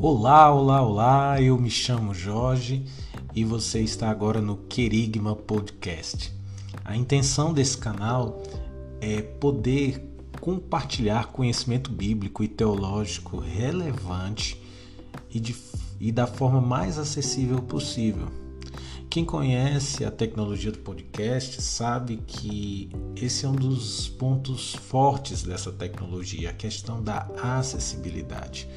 Olá, olá, olá, eu me chamo Jorge e você está agora no Querigma Podcast. A intenção desse canal é poder compartilhar conhecimento bíblico e teológico relevante e da forma mais acessível possível. Quem conhece a tecnologia do podcast sabe que esse é um dos pontos fortes dessa tecnologia, a questão da acessibilidade.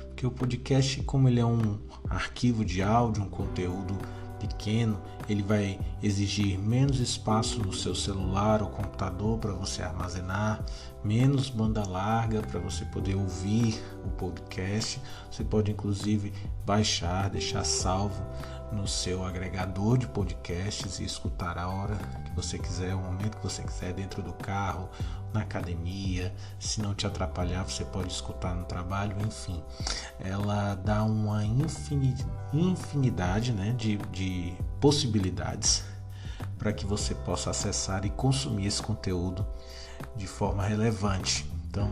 Porque o podcast, como ele é um arquivo de áudio, um conteúdo pequeno, ele vai exigir menos espaço no seu celular ou computador para você armazenar, menos banda larga para você poder ouvir o podcast. Você pode inclusive baixar, deixar salvo no seu agregador de podcasts e escutar a hora que você quiser, o momento que você quiser, dentro do carro, na academia. Se não te atrapalhar, você pode escutar no trabalho, enfim. Ela dá uma infinidade, de possibilidades para que você possa acessar e consumir esse conteúdo de forma relevante. Então,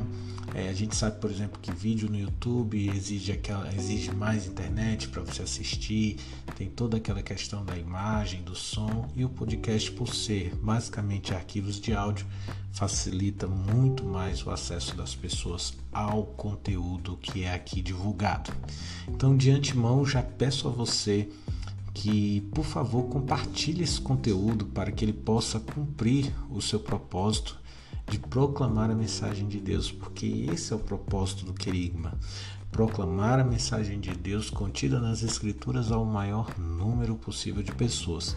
a gente sabe, por exemplo, que vídeo no YouTube exige mais internet para você assistir, tem toda aquela questão da imagem, do som, e o podcast, por ser basicamente arquivos de áudio, facilita muito mais o acesso das pessoas ao conteúdo que é aqui divulgado. Então, de antemão, já peço a você que, por favor, compartilhe esse conteúdo para que ele possa cumprir o seu propósito de proclamar a mensagem de Deus, porque esse é o propósito do Querigma, proclamar a mensagem de Deus contida nas Escrituras ao maior número possível de pessoas.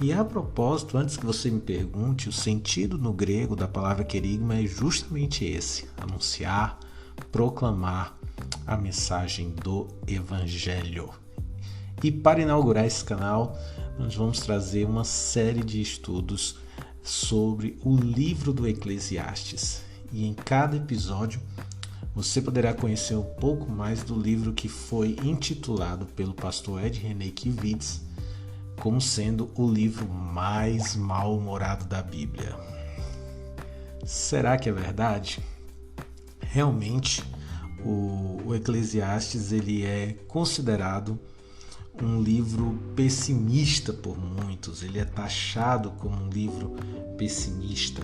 E a propósito, antes que você me pergunte, o sentido no grego da palavra Querigma é justamente esse: anunciar, proclamar a mensagem do Evangelho. E para inaugurar esse canal, nós vamos trazer uma série de estudos sobre o livro do Eclesiastes. E em cada episódio você poderá conhecer um pouco mais do livro que foi intitulado pelo pastor Ed René Kivitz como sendo o livro mais mal-humorado da Bíblia. Será que é verdade? Realmente, o Eclesiastes ele é considerado um livro pessimista por muitos, ele é taxado como um livro pessimista.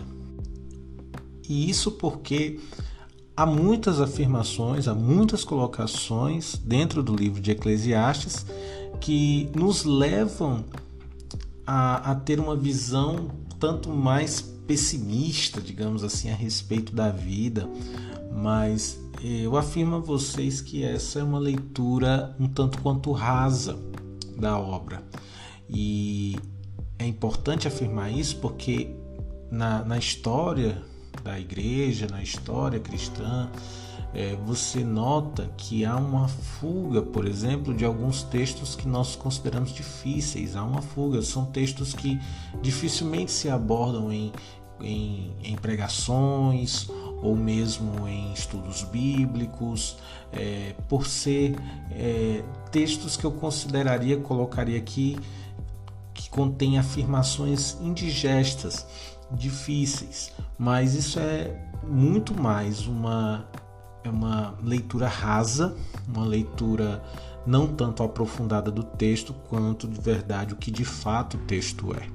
E isso porque há muitas afirmações, há muitas colocações dentro do livro de Eclesiastes que nos levam a ter uma visão tanto mais pessimista, digamos assim, a respeito da vida, mas eu afirmo a vocês que essa é uma leitura um tanto quanto rasa da obra. E é importante afirmar isso porque na história da igreja, na história cristã, você nota que há uma fuga, por exemplo, de alguns textos que nós consideramos difíceis. Há uma fuga, são textos que dificilmente se abordam em pregações ou mesmo em estudos bíblicos, por ser textos que eu colocaria aqui, que contém afirmações indigestas, difíceis, mas isso é muito mais uma leitura rasa, uma leitura não tanto aprofundada do texto, quanto de verdade o que de fato o texto é.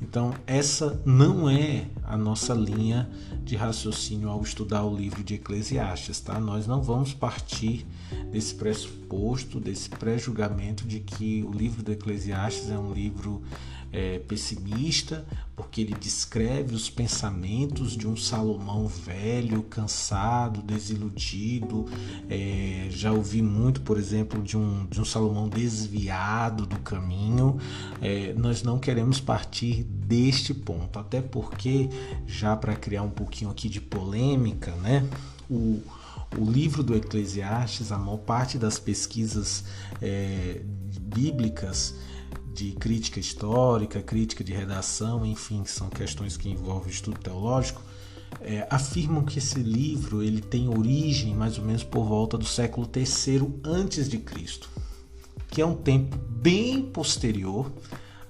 Então, essa não é a nossa linha de raciocínio ao estudar o livro de Eclesiastes, tá? Nós não vamos partir desse pressuposto, desse pré-julgamento de que o livro do Eclesiastes é um livro pessimista, porque ele descreve os pensamentos de um Salomão velho, cansado, desiludido. Já ouvi muito, por exemplo, de um Salomão desviado do caminho. Nós não queremos partir deste ponto, até porque, já para criar um pouquinho aqui de polêmica, o livro do Eclesiastes, a maior parte das pesquisas bíblicas de crítica histórica, crítica de redação, enfim, são questões que envolvem estudo teológico, afirmam que esse livro ele tem origem mais ou menos por volta do século III a.C., que é um tempo bem posterior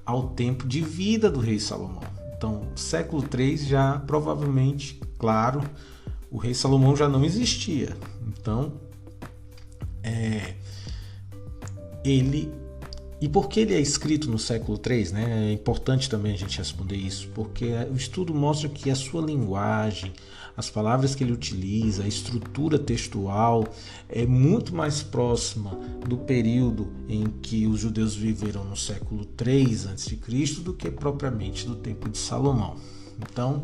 ao tempo de vida do rei Salomão. Então, século III já provavelmente, claro, o rei Salomão já não existia. Então, E por que ele é escrito no século III, né? É importante também a gente responder isso, porque o estudo mostra que a sua linguagem, as palavras que ele utiliza, a estrutura textual é muito mais próxima do período em que os judeus viveram no século III a.C. do que propriamente do tempo de Salomão. Então,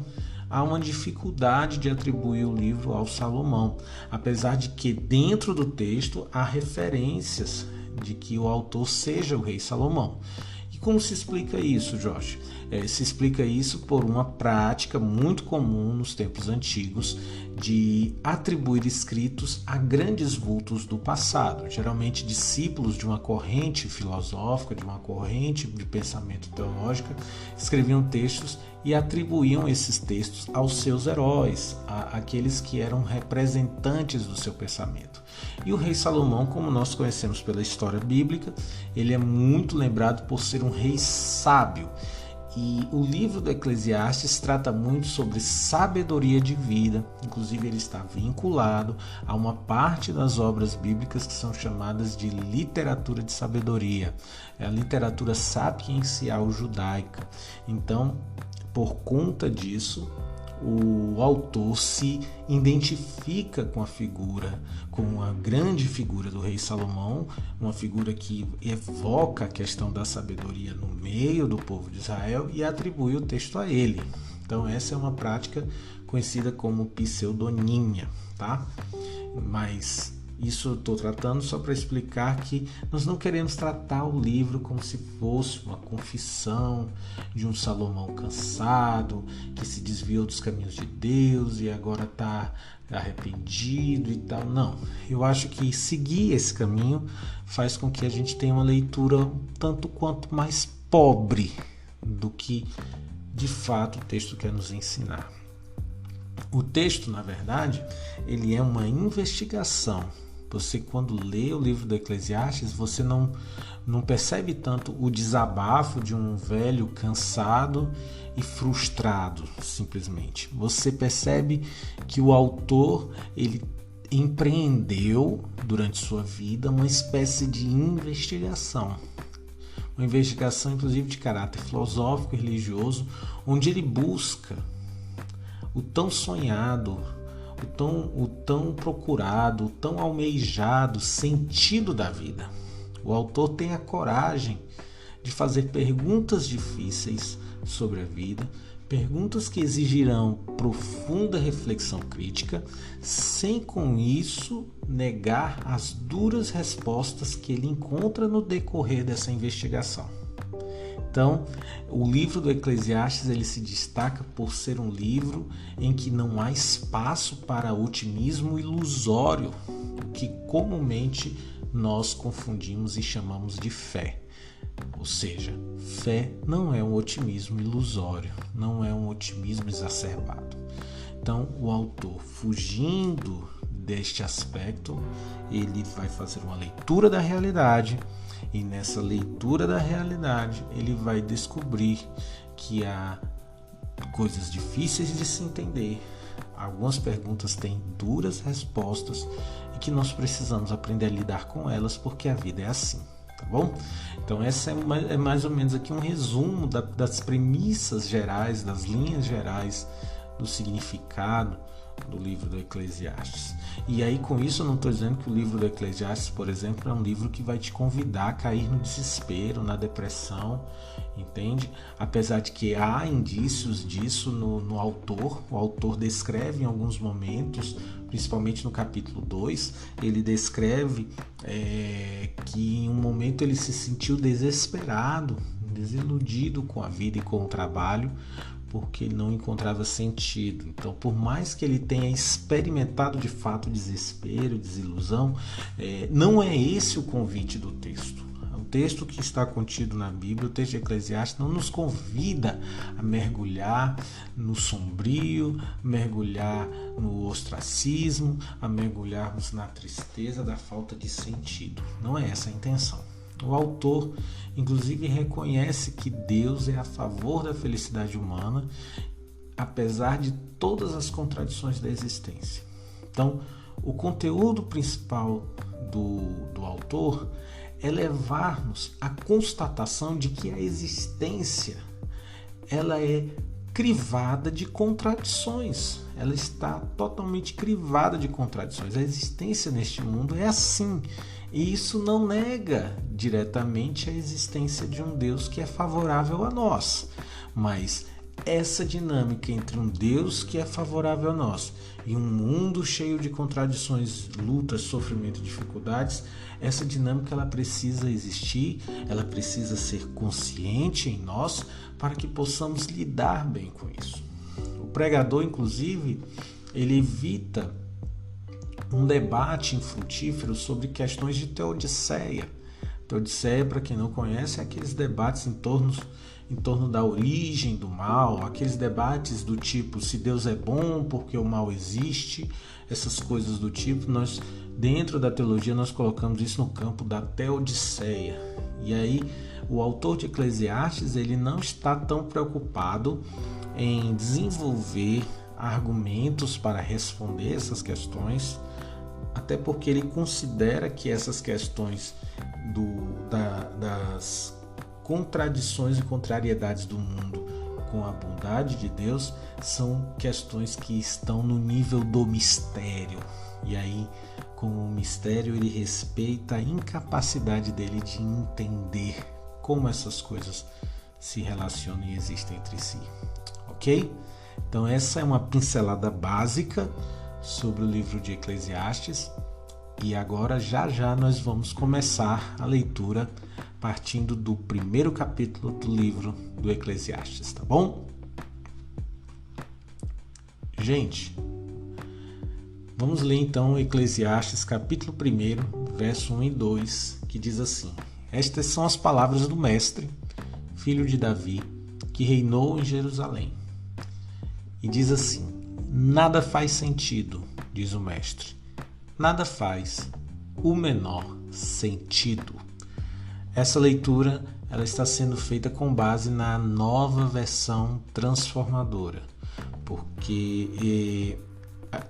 há uma dificuldade de atribuir o livro ao Salomão, apesar de que dentro do texto há referências de que o autor seja o rei Salomão. E como se explica isso, Jorge? Se explica isso por uma prática muito comum nos tempos antigos de atribuir escritos a grandes vultos do passado, geralmente discípulos de uma corrente filosófica, de uma corrente de pensamento teológico, escreviam textos e atribuíam esses textos aos seus heróis, àqueles que eram representantes do seu pensamento. E o rei Salomão, como nós conhecemos pela história bíblica, ele é muito lembrado por ser um rei sábio. E o livro do Eclesiastes trata muito sobre sabedoria de vida, inclusive ele está vinculado a uma parte das obras bíblicas que são chamadas de literatura de sabedoria, é a literatura sapiencial judaica. Então, por conta disso, o autor se identifica com a figura, com a grande figura do rei Salomão, uma figura que evoca a questão da sabedoria no meio do povo de Israel e atribui o texto a ele. Então essa é uma prática conhecida como pseudonímia, tá? Mas isso eu estou tratando só para explicar que nós não queremos tratar o livro como se fosse uma confissão de um Salomão cansado, que se desviou dos caminhos de Deus e agora está arrependido e tal. Não, eu acho que seguir esse caminho faz com que a gente tenha uma leitura tanto quanto mais pobre do que de fato o texto quer nos ensinar. O texto, na verdade, ele é uma investigação. Você, quando lê o livro do Eclesiastes, você não percebe tanto o desabafo de um velho cansado e frustrado, simplesmente. Você percebe que o autor, ele empreendeu durante sua vida uma espécie de investigação. Uma investigação, inclusive, de caráter filosófico e religioso, onde ele busca o tão sonhado, o tão procurado, o tão almejado sentido da vida. O autor tem a coragem de fazer perguntas difíceis sobre a vida, perguntas que exigirão profunda reflexão crítica, sem com isso negar as duras respostas que ele encontra no decorrer dessa investigação. Então, o livro do Eclesiastes ele se destaca por ser um livro em que não há espaço para otimismo ilusório, que comumente nós confundimos e chamamos de fé. Ou seja, fé não é um otimismo ilusório, não é um otimismo exacerbado. Então, o autor, fugindo deste aspecto, ele vai fazer uma leitura da realidade. E nessa leitura da realidade, ele vai descobrir que há coisas difíceis de se entender. Algumas perguntas têm duras respostas e que nós precisamos aprender a lidar com elas, porque a vida é assim, tá bom? Então essa é mais ou menos aqui um resumo das premissas gerais, das linhas gerais do significado do livro do Eclesiastes. E aí, com isso, eu não estou dizendo que o livro do Eclesiastes, por exemplo, é um livro que vai te convidar a cair no desespero, na depressão, entende? Apesar de que há indícios disso no autor. O autor descreve em alguns momentos, principalmente no capítulo 2, ele descreve que em um momento ele se sentiu desesperado, desiludido com a vida e com o trabalho, porque ele não encontrava sentido. Então, por mais que ele tenha experimentado de fato desespero, desilusão, não é esse o convite do texto. O texto que está contido na Bíblia, o texto de Eclesiastes, não nos convida a mergulhar no sombrio, mergulhar no ostracismo, a mergulharmos na tristeza da falta de sentido. Não é essa a intenção. O autor, inclusive, reconhece que Deus é a favor da felicidade humana, apesar de todas as contradições da existência. Então, o conteúdo principal do autor é levar-nos à constatação de que a existência ela é crivada de contradições. Ela está totalmente crivada de contradições. A existência neste mundo é assim. E isso não nega diretamente a existência de um Deus que é favorável a nós. Mas essa dinâmica entre um Deus que é favorável a nós e um mundo cheio de contradições, lutas, sofrimento e dificuldades, essa dinâmica ela precisa existir, ela precisa ser consciente em nós para que possamos lidar bem com isso. O pregador, inclusive, ele evita um debate infrutífero sobre questões de teodiceia. Teodiceia, para quem não conhece, é aqueles debates em torno da origem do mal, aqueles debates do tipo se Deus é bom porque o mal existe, essas coisas do tipo. Nós, dentro da teologia, nós colocamos isso no campo da teodiceia. E aí, o autor de Eclesiastes, ele não está tão preocupado em desenvolver argumentos para responder essas questões, até porque ele considera que essas questões das contradições e contrariedades do mundo com a bondade de Deus são questões que estão no nível do mistério. E aí, com o mistério, ele respeita a incapacidade dele de entender como essas coisas se relacionam e existem entre si. Ok? Então essa é uma pincelada básica sobre o livro de Eclesiastes. E agora já nós vamos começar a leitura partindo do primeiro capítulo do livro do Eclesiastes, tá bom? Gente, vamos ler então Eclesiastes capítulo 1, verso 1 e 2, que diz assim: Estas são as palavras do mestre, filho de Davi, que reinou em Jerusalém. E diz assim: Nada faz sentido, diz o mestre. Nada faz o menor sentido. Essa leitura ela está sendo feita com base na nova versão transformadora, porque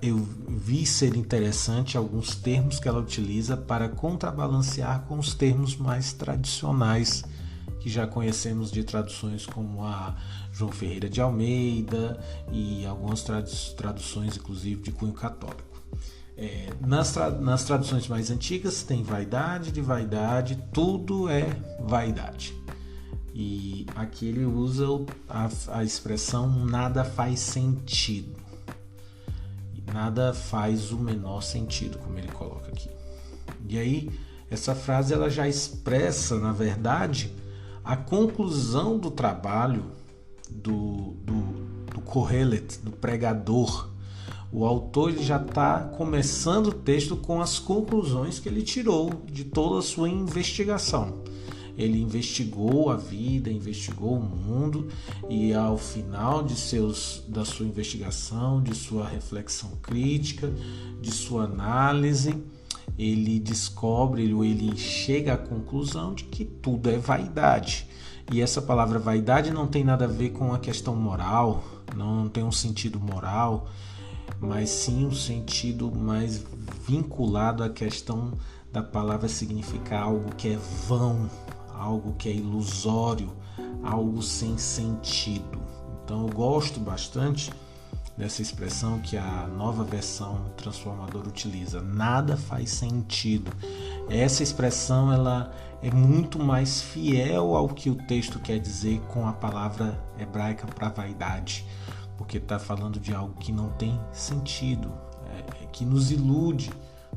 eu vi ser interessante alguns termos que ela utiliza para contrabalancear com os termos mais tradicionais que já conhecemos de traduções como a João Ferreira de Almeida e algumas traduções inclusive de cunho católico. Nas traduções mais antigas tem vaidade de vaidade, tudo é vaidade. E aqui ele usa a expressão nada faz sentido. Nada faz o menor sentido, como ele coloca aqui. E aí, essa frase ela já expressa, na verdade, a conclusão do trabalho do Kohelet, do pregador. O autor ele já está começando o texto com as conclusões que ele tirou de toda a sua investigação. Ele investigou a vida, investigou o mundo e ao final da sua investigação, de sua reflexão crítica, de sua análise, ele descobre, ele chega à conclusão de que tudo é vaidade. E essa palavra vaidade não tem nada a ver com a questão moral, não tem um sentido moral, mas sim um sentido mais vinculado à questão da palavra significar algo que é vão, algo que é ilusório, algo sem sentido. Então eu gosto bastante dessa expressão que a nova versão transformadora utiliza. Nada faz sentido. Essa expressão ela é muito mais fiel ao que o texto quer dizer com a palavra hebraica para vaidade, porque está falando de algo que não tem sentido, que nos ilude,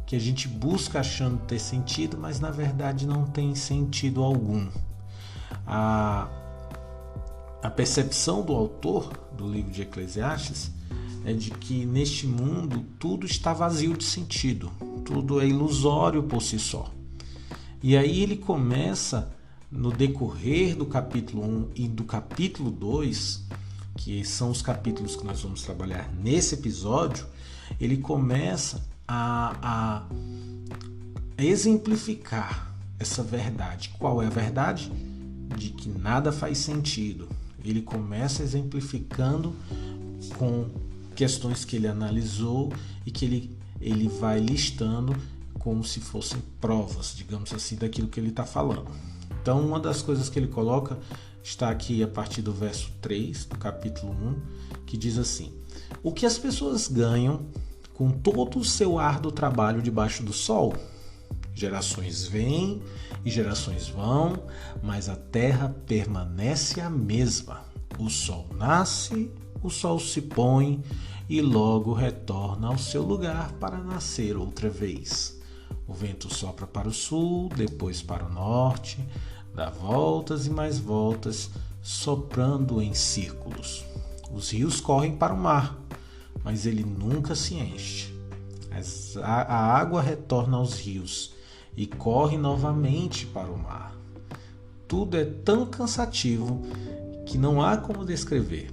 que a gente busca achando ter sentido, mas na verdade não tem sentido algum. A percepção do autor do livro de Eclesiastes é de que neste mundo tudo está vazio de sentido, tudo é ilusório por si só. E aí ele começa, no decorrer do capítulo 1 e do capítulo 2, que são os capítulos que nós vamos trabalhar nesse episódio, ele começa a exemplificar essa verdade. Qual é a verdade? De que nada faz sentido. Ele começa exemplificando com questões que ele analisou e que ele vai listando como se fossem provas, digamos assim, daquilo que ele está falando. Então, uma das coisas que ele coloca está aqui a partir do verso 3 do capítulo 1, que diz assim: o que as pessoas ganham com todo o seu árduo trabalho debaixo do sol? Gerações vêm e gerações vão, mas a terra permanece a mesma. O sol nasce, o sol se põe e logo retorna ao seu lugar para nascer outra vez. O vento sopra para o sul, depois para o norte, dá voltas e mais voltas, soprando em círculos. Os rios correm para o mar, mas ele nunca se enche. A água retorna aos rios e corre novamente para o mar. Tudo é tão cansativo que não há como descrever.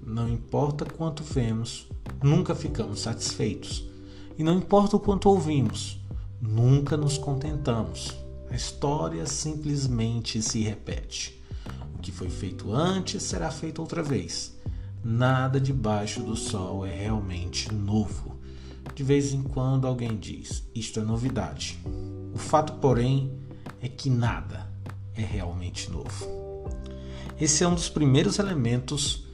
Não importa quanto vemos, nunca ficamos satisfeitos. E não importa o quanto ouvimos, nunca nos contentamos. A história simplesmente se repete. O que foi feito antes será feito outra vez. Nada debaixo do sol é realmente novo. De vez em quando alguém diz: isto é novidade. O fato, porém, é que nada é realmente novo. Esse é um dos primeiros elementos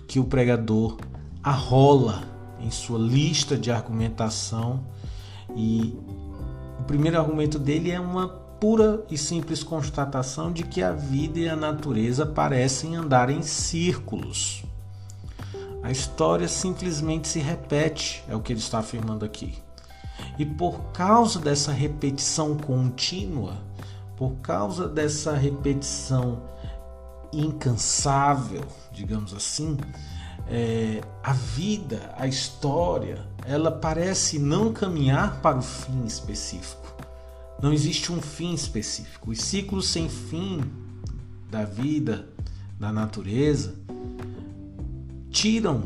que o pregador arrola em sua lista de argumentação, e o primeiro argumento dele é uma pura e simples constatação de que a vida e a natureza parecem andar em círculos. A história simplesmente se repete, é o que ele está afirmando aqui. E por causa dessa repetição contínua, por causa dessa repetição incansável, digamos assim, a vida, a história, ela parece não caminhar para o fim específico. Não existe um fim específico. Os ciclos sem fim da vida, da natureza, tiram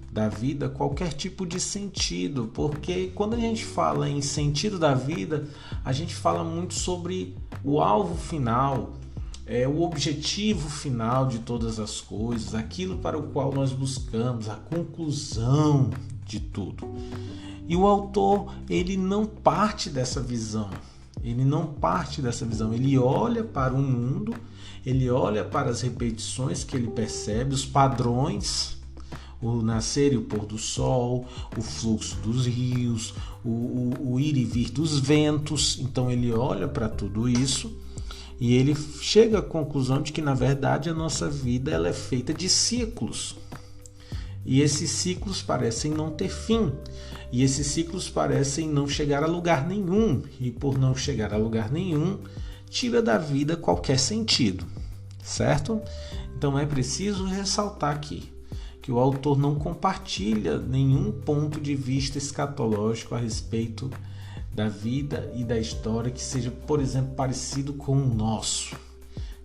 da vida qualquer tipo de sentido, porque quando a gente fala em sentido da vida, a gente fala muito sobre o alvo final, o objetivo final de todas as coisas, aquilo para o qual nós buscamos, a conclusão de tudo. E o autor, ele não parte dessa visão. Ele olha para o mundo, ele olha para as repetições que ele percebe, os padrões, o nascer e o pôr do sol, o fluxo dos rios, o ir e vir dos ventos. Então ele olha para tudo isso e ele chega à conclusão de que, na verdade, a nossa vida ela é feita de ciclos. E esses ciclos parecem não ter fim. E esses ciclos parecem não chegar a lugar nenhum. E por não chegar a lugar nenhum, tira da vida qualquer sentido. Certo? Então é preciso ressaltar aqui que o autor não compartilha nenhum ponto de vista escatológico a respeito da vida e da história que seja, por exemplo, parecido com o nosso.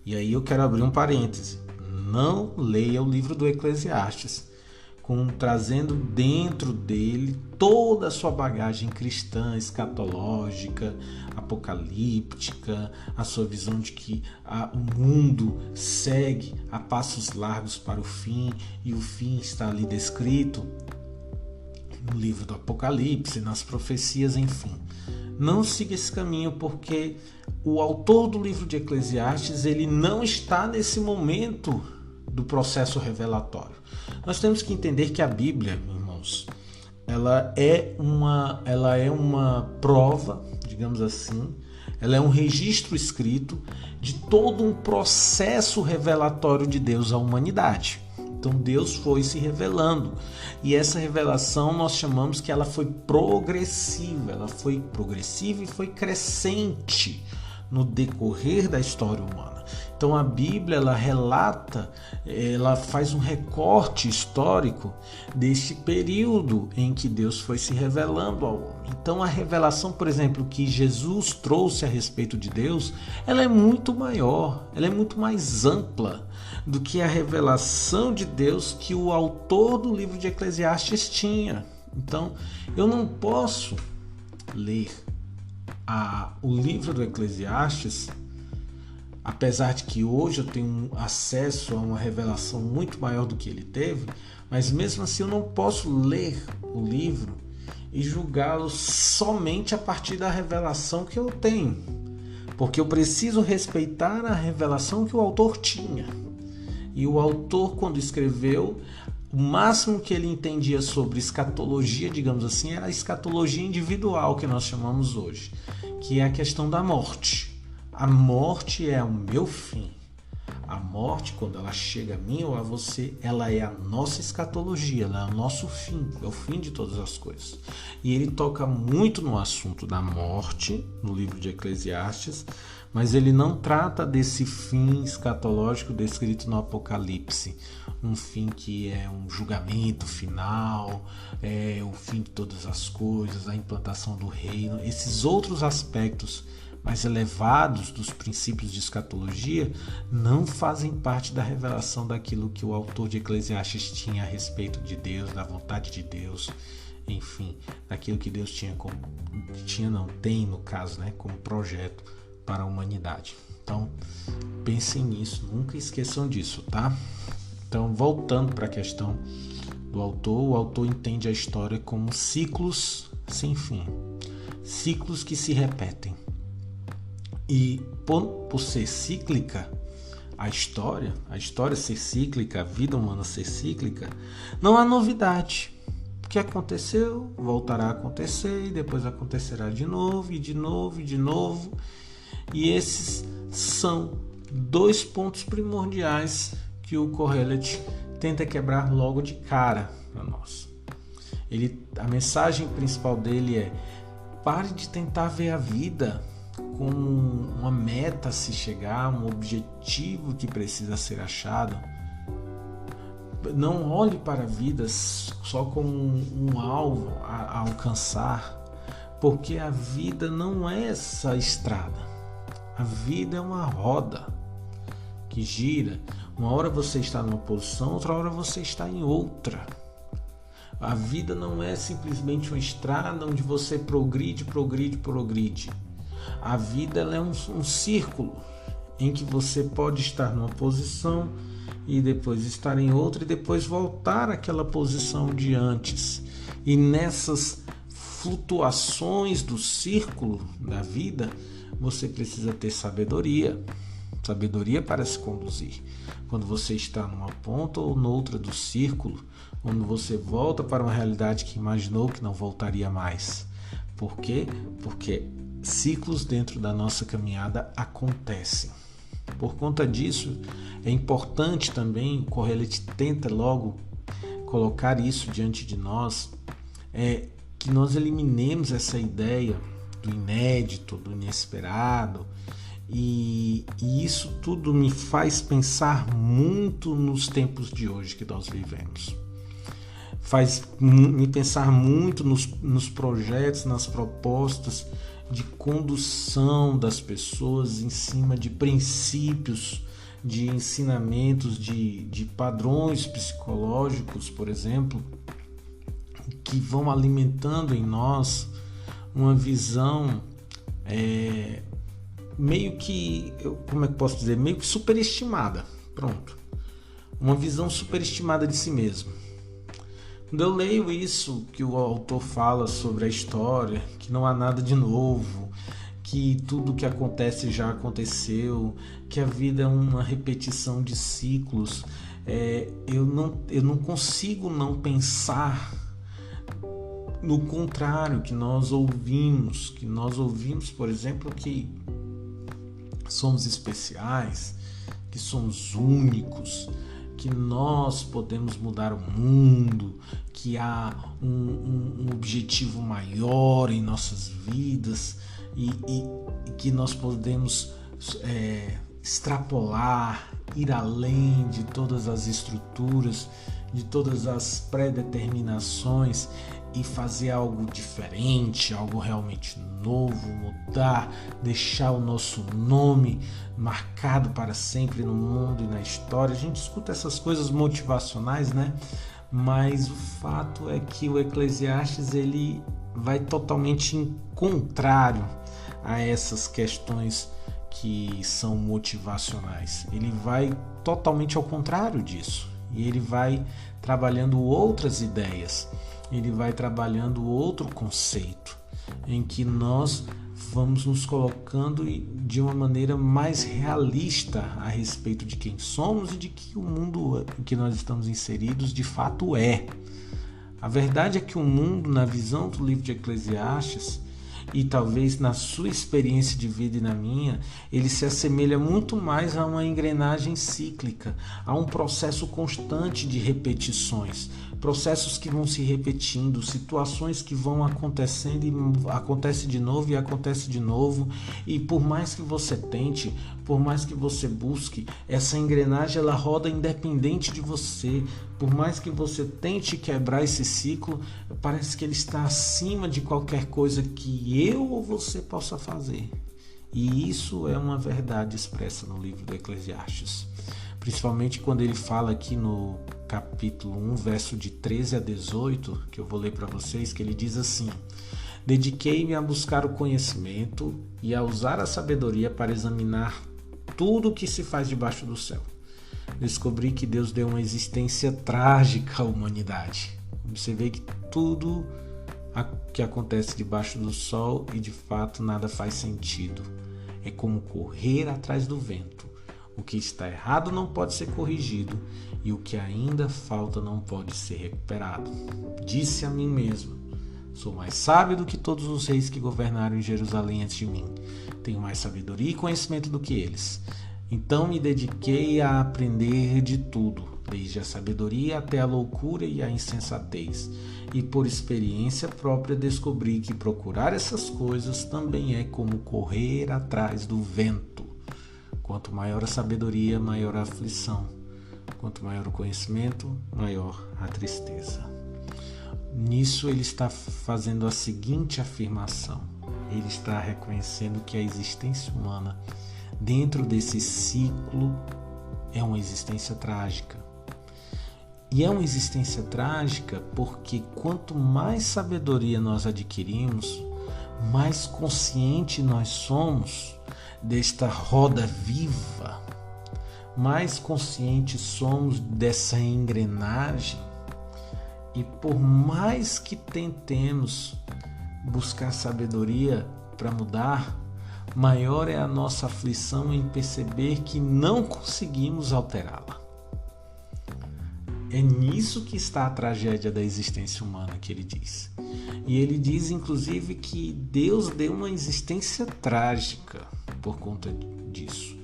E aí eu quero abrir um parêntese. Não leia o livro do Eclesiastes trazendo dentro dele toda a sua bagagem cristã, escatológica, apocalíptica, a sua visão de que o mundo segue a passos largos para o fim e o fim está ali descrito no livro do Apocalipse, nas profecias, enfim. Não siga esse caminho, porque o autor do livro de Eclesiastes ele não está nesse momento do processo revelatório. Nós temos que entender que a Bíblia, irmãos, ela é uma prova, digamos assim, ela é um registro escrito de todo um processo revelatório de Deus à humanidade. Então Deus foi se revelando, e essa revelação nós chamamos que ela foi progressiva, e foi crescente no decorrer da história humana. Então a Bíblia ela relata, ela faz um recorte histórico deste período em que Deus foi se revelando ao homem. Então a revelação, por exemplo, que Jesus trouxe a respeito de Deus, ela é muito maior, ela é muito mais ampla do que a revelação de Deus que o autor do livro de Eclesiastes tinha. Então eu não posso ler o livro do Eclesiastes, apesar de que hoje eu tenho acesso a uma revelação muito maior do que ele teve, mas mesmo assim eu não posso ler o livro e julgá-lo somente a partir da revelação que eu tenho, porque eu preciso respeitar a revelação que o autor tinha. E o autor, quando escreveu, o máximo que ele entendia sobre escatologia, digamos assim, era a escatologia individual que nós chamamos hoje, que é a questão da morte. A morte é o meu fim. A morte, quando ela chega a mim ou a você, ela é a nossa escatologia, ela é o nosso fim, é o fim de todas as coisas. E ele toca muito no assunto da morte, no livro de Eclesiastes, mas ele não trata desse fim escatológico descrito no Apocalipse, um fim que é um julgamento final, é o fim de todas as coisas, a implantação do reino, esses outros aspectos mais elevados dos princípios de escatologia não fazem parte da revelação daquilo que o autor de Eclesiastes tinha a respeito de Deus, da vontade de Deus, enfim, daquilo que Deus tem no caso, né, como projeto para a humanidade. Então, pensem nisso, nunca esqueçam disso, tá? Então, voltando para a questão do autor, o autor entende a história como ciclos sem fim, ciclos que se repetem. E por ser cíclica, a história ser cíclica, a vida humana ser cíclica, não há novidade. O que aconteceu, voltará a acontecer, e depois acontecerá de novo, e de novo, e de novo. E esses são dois pontos primordiais que o Kohelet tenta quebrar logo de cara para nós. A mensagem principal dele é: pare de tentar ver a vida como uma meta a se chegar, um objetivo que precisa ser achado. Não olhe para a vida só como um alvo a alcançar, porque a vida não é essa estrada. A vida é uma roda que gira. Uma hora você está numa posição, outra hora você está em outra. A vida não é simplesmente uma estrada onde você progride. A vida ela é um círculo em que você pode estar numa posição e depois estar em outra e depois voltar àquela posição de antes. E nessas flutuações do círculo da vida, você precisa ter sabedoria para se conduzir. Quando você está numa ponta ou noutra do círculo, quando você volta para uma realidade que imaginou que não voltaria mais. Por quê? Porque ciclos dentro da nossa caminhada acontecem. Por conta disso, é importante também, o Kohelet tenta logo colocar isso diante de nós, que nós eliminemos essa ideia do inédito, do inesperado, e isso tudo me faz pensar muito nos tempos de hoje que nós vivemos. Faz me pensar muito nos projetos, nas propostas de condução das pessoas em cima de princípios, de ensinamentos, de padrões psicológicos, por exemplo, que vão alimentando em nós uma visão meio que superestimada. Pronto. Uma visão superestimada de si mesmo. Quando eu leio isso que o autor fala sobre a história, que não há nada de novo, que tudo que acontece já aconteceu, que a vida é uma repetição de ciclos, eu não consigo não pensar no contrário que nós ouvimos, por exemplo, que somos especiais, que somos únicos, que nós podemos mudar o mundo, que há um objetivo maior em nossas vidas e que nós podemos extrapolar, ir além de todas as estruturas, de todas as pré-determinações e fazer algo diferente, algo realmente novo, mudar, deixar o nosso nome marcado para sempre no mundo e na história. A gente escuta essas coisas motivacionais, né? Mas o fato é que o Eclesiastes ele vai totalmente em contrário a essas questões que são motivacionais. Ele vai totalmente ao contrário disso e ele vai trabalhando outras ideias. ele vai trabalhando outro conceito, em que nós vamos nos colocando de uma maneira mais realista a respeito de quem somos e de que o mundo em que nós estamos inseridos de fato é. A verdade é que o mundo, na visão do livro de Eclesiastes, e talvez na sua experiência de vida e na minha, ele se assemelha muito mais a uma engrenagem cíclica, a um processo constante de repetições, processos que vão se repetindo, situações que vão acontecendo e acontece de novo e acontece de novo, e por mais que você tente, por mais que você busque, essa engrenagem ela roda independente de você. Por mais que você tente quebrar esse ciclo, parece que ele está acima de qualquer coisa que eu ou você possa fazer. E isso é uma verdade expressa no livro do Eclesiastes. Principalmente quando ele fala aqui no capítulo 1, verso de 13 a 18, que eu vou ler para vocês, que ele diz assim: dediquei-me a buscar o conhecimento e a usar a sabedoria para examinar tudo o que se faz debaixo do céu. Descobri que Deus deu uma existência trágica à humanidade. Observei que tudo que acontece debaixo do sol e de fato nada faz sentido. É como correr atrás do vento. O que está errado não pode ser corrigido e o que ainda falta não pode ser recuperado. Disse a mim mesmo: sou mais sábio do que todos os reis que governaram em Jerusalém antes de mim. Tenho mais sabedoria e conhecimento do que eles. Então me dediquei a aprender de tudo, desde a sabedoria até a loucura e a insensatez. E por experiência própria descobri que procurar essas coisas também é como correr atrás do vento. Quanto maior a sabedoria, maior a aflição. Quanto maior o conhecimento, maior a tristeza. Nisso ele está fazendo a seguinte afirmação. Ele está reconhecendo que a existência humana dentro desse ciclo é uma existência trágica. E é uma existência trágica porque quanto mais sabedoria nós adquirimos, mais consciente nós somos desta roda viva, mais conscientes somos dessa engrenagem. E por mais que tentemos buscar sabedoria para mudar, maior é a nossa aflição em perceber que não conseguimos alterá-la. É nisso que está a tragédia da existência humana, que ele diz. E ele diz, inclusive, que Deus deu uma existência trágica por conta disso.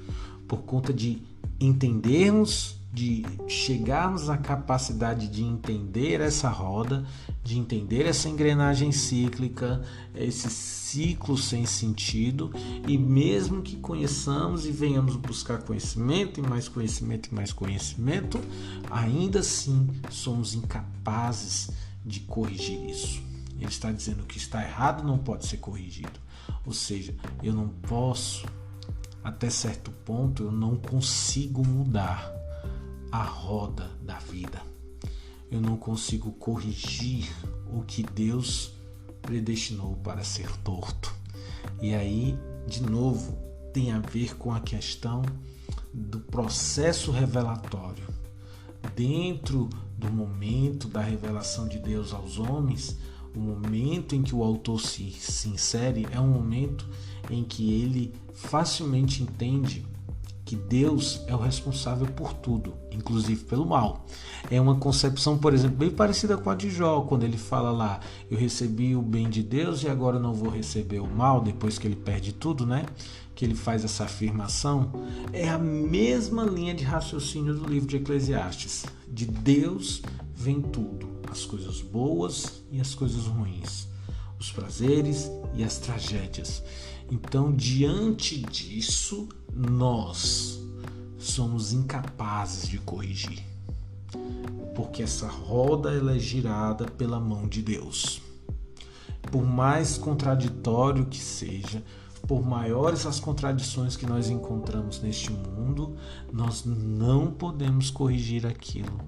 Por conta de entendermos, de chegarmos à capacidade de entender essa roda, de entender essa engrenagem cíclica, esse ciclo sem sentido, e mesmo que conheçamos e venhamos buscar conhecimento, e mais conhecimento, e mais conhecimento, ainda assim somos incapazes de corrigir isso. Ele está dizendo que está errado não pode ser corrigido. Ou seja, eu não posso, até certo ponto, eu não consigo mudar a roda da vida. Eu não consigo corrigir o que Deus predestinou para ser torto. E aí, de novo, tem a ver com a questão do processo revelatório. Dentro do momento da revelação de Deus aos homens, o momento em que o autor se insere é um momento em que ele facilmente entende que Deus é o responsável por tudo, inclusive pelo mal. É uma concepção, por exemplo, bem parecida com a de Jó, quando ele fala lá: eu recebi o bem de Deus e agora não vou receber o mal, depois que ele perde tudo, né? Que ele faz essa afirmação. É a mesma linha de raciocínio do livro de Eclesiastes. De Deus vem tudo, as coisas boas e as coisas ruins, os prazeres e as tragédias. Então, diante disso, nós somos incapazes de corrigir, porque essa roda ela é girada pela mão de Deus. Por mais contraditório que seja, por maiores as contradições que nós encontramos neste mundo, nós não podemos corrigir aquilo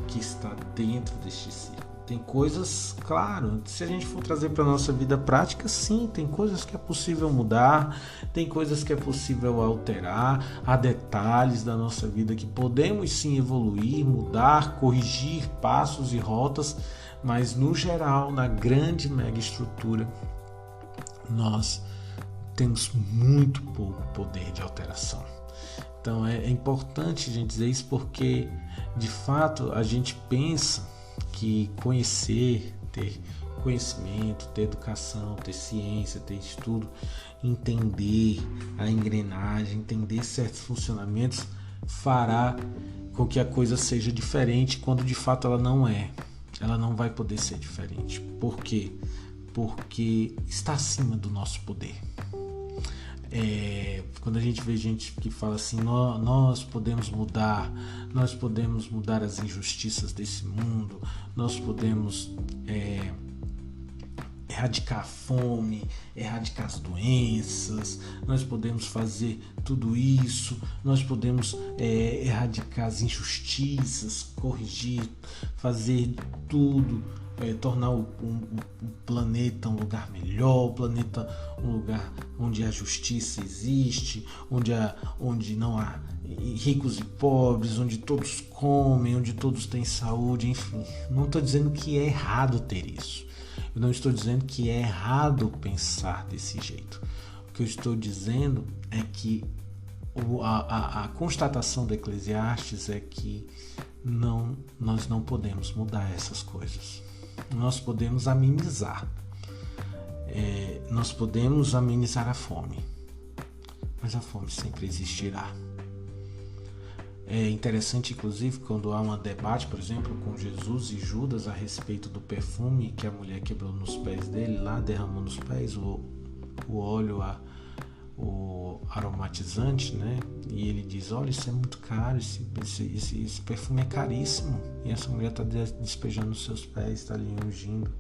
que está dentro deste ciclo. Tem coisas, claro, se a gente for trazer para a nossa vida prática, sim, tem coisas que é possível mudar, tem coisas que é possível alterar, há detalhes da nossa vida que podemos sim evoluir, mudar, corrigir passos e rotas, mas no geral, na grande mega estrutura, nós temos muito pouco poder de alteração. Então é importante a gente dizer isso, porque de fato a gente pensa que conhecer, ter conhecimento, ter educação, ter ciência, ter estudo, entender a engrenagem, entender certos funcionamentos, fará com que a coisa seja diferente, quando de fato ela não é. Ela não vai poder ser diferente. Por quê? Porque está acima do nosso poder. Quando a gente vê gente que fala assim, nós podemos mudar as injustiças desse mundo, nós podemos erradicar a fome, erradicar as doenças, nós podemos fazer tudo isso, nós podemos erradicar as injustiças, corrigir, fazer tudo, tornar o planeta um lugar melhor, o planeta um lugar onde a justiça existe, onde não há ricos e pobres, onde todos comem, onde todos têm saúde, enfim. Não estou dizendo que é errado ter isso. Eu não estou dizendo que é errado pensar desse jeito. O que eu estou dizendo é que a constatação do Eclesiastes é que nós não podemos mudar essas coisas. Nós podemos amenizar. Nós podemos amenizar a fome, mas a fome sempre existirá. É interessante, inclusive, quando há um debate, por exemplo, com Jesus e Judas a respeito do perfume que a mulher quebrou nos pés dele, lá derramou nos pés o óleo, o aromatizante, né? E ele diz, olha, isso é muito caro, esse perfume é caríssimo. E essa mulher está despejando nos seus pés, está ali ungindo.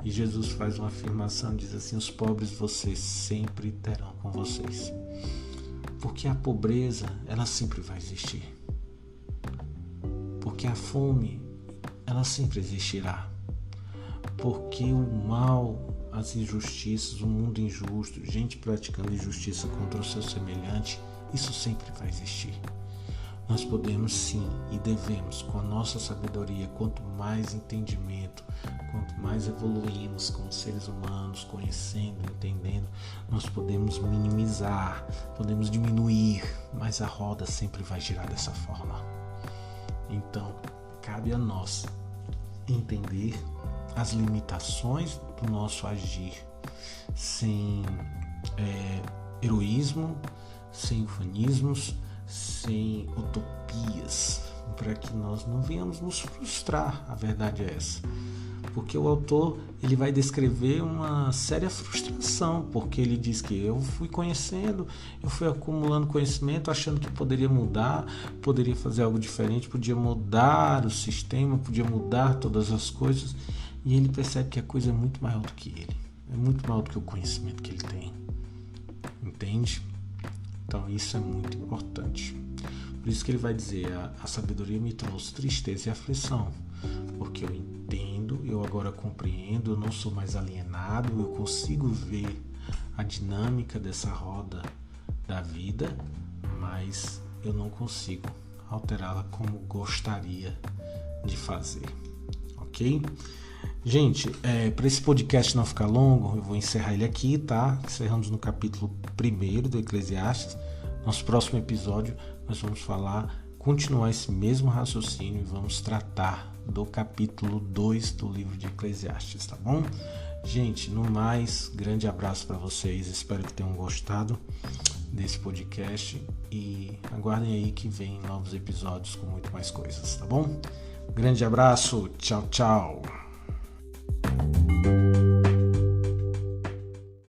E Jesus faz uma afirmação, diz assim, os pobres vocês sempre terão com vocês. Porque a pobreza, ela sempre vai existir. Porque a fome, ela sempre existirá. Porque o mal, as injustiças, o mundo injusto, gente praticando injustiça contra o seu semelhante, isso sempre vai existir. Nós podemos sim e devemos, com a nossa sabedoria, quanto mais entendimento, quanto mais evoluímos como seres humanos, conhecendo, entendendo, nós podemos minimizar, podemos diminuir, mas a roda sempre vai girar dessa forma. Então, cabe a nós entender as limitações do nosso agir, sem heroísmo, sem ufanismos, sem utopias, para que nós não venhamos nos frustrar. A verdade é essa, porque o autor ele vai descrever uma séria frustração, porque ele diz que eu fui conhecendo, eu fui acumulando conhecimento, achando que poderia mudar, poderia fazer algo diferente, podia mudar o sistema, podia mudar todas as coisas, e ele percebe que a coisa é muito maior do que ele, é muito maior do que o conhecimento que ele tem, entende? Então isso é muito importante. Por isso que ele vai dizer, a sabedoria me trouxe tristeza e aflição, porque eu entendo, eu agora compreendo, eu não sou mais alienado, eu consigo ver a dinâmica dessa roda da vida, mas eu não consigo alterá-la como gostaria de fazer, ok? Gente, para esse podcast não ficar longo, eu vou encerrar ele aqui, tá? Encerramos no capítulo 1 do Eclesiastes. Nosso próximo episódio nós vamos continuar esse mesmo raciocínio e vamos tratar do capítulo 2 do livro de Eclesiastes, tá bom? Gente, no mais, grande abraço para vocês, espero que tenham gostado desse podcast e aguardem aí que vem novos episódios com muito mais coisas, tá bom? Grande abraço, tchau, tchau!